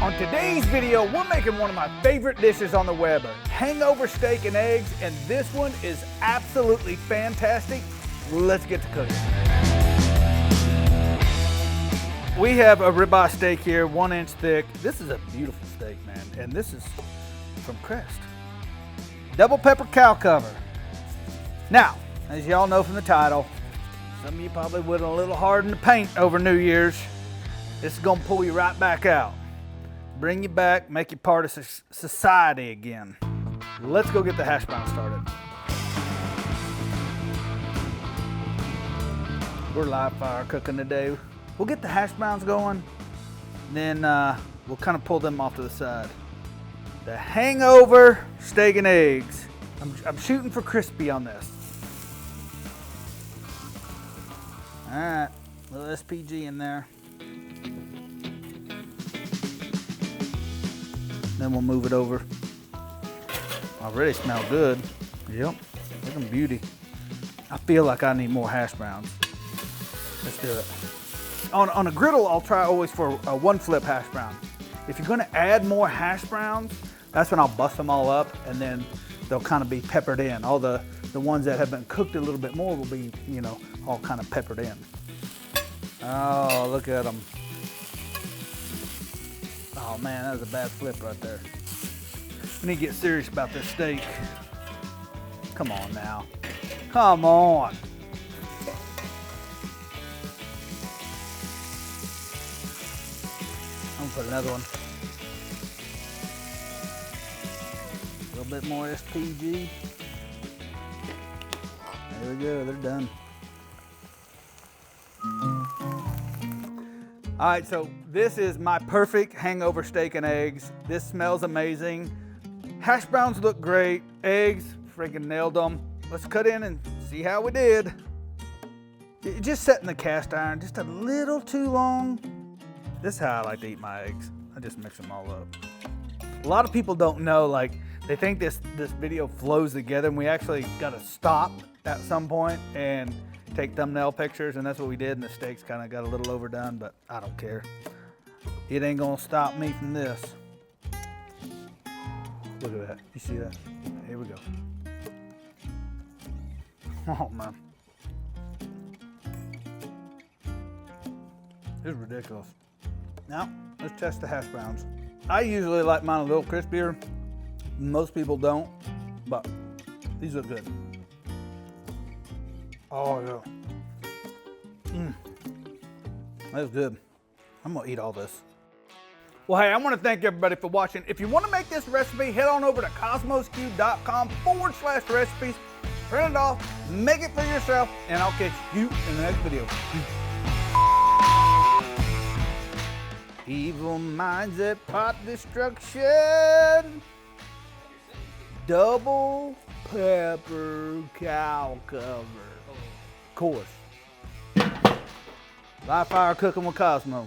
On today's video, we're making one of my favorite dishes on the web, hangover steak and eggs, and this one is absolutely fantastic. Let's get to cooking. We have a ribeye steak here, 1 inch thick. This is a beautiful steak, man, and this is from Crest. Double pepper cow cover. Now, as y'all know from the title, some of you probably went a little hard in the paint over New Year's. This is gonna pull you right back out. Bring you back, make you part of society again. Let's go get the hash brown started. We're live fire cooking today. We'll get the hash browns going, then we'll kind of pull them off to the side. The hangover steak and eggs. I'm shooting for crispy on this. All right, a little SPG in there. Then we'll move it over. Already smell good. Yep, look at them beauty. I feel like I need more hash browns. Let's do it. On a griddle, I'll try always for a 1 flip hash brown. If you're gonna add more hash browns, that's when I'll bust them all up and then they'll kind of be peppered in. All the ones that have been cooked a little bit more will be, you know, all kind of peppered in. Oh, look at them. Oh man, that was a bad flip right there. We need to get serious about this steak. Come on now. Come on. I'm gonna put another one. A little bit more SPG. There we go, they're done. All right, so this is my perfect hangover steak and eggs. This smells amazing. Hash browns look great. Eggs, freaking nailed them. Let's cut in and see how we did. Just set in the cast iron just a little too long. This is how I like to eat my eggs. I just mix them all up. A lot of people don't know, like, they think this video flows together and we actually gotta stop at some point and take thumbnail pictures, and that's what we did, and the steaks kind of got a little overdone, but I don't care. It ain't gonna stop me from this. Look at that, you see that? Here we go. Oh man. This is ridiculous. Now, let's test the hash browns. I usually like mine a little crispier. Most people don't, but these look good. Oh yeah. That's good. I'm gonna eat all this. Well, hey, I wanna thank everybody for watching. If you wanna make this recipe, head on over to kosmosq.com/recipes, print it off, make it for yourself, and I'll catch you in the next video. Evil minds at pot destruction. Double pepper cow cover. Of course. Live fire cooking with Kosmo.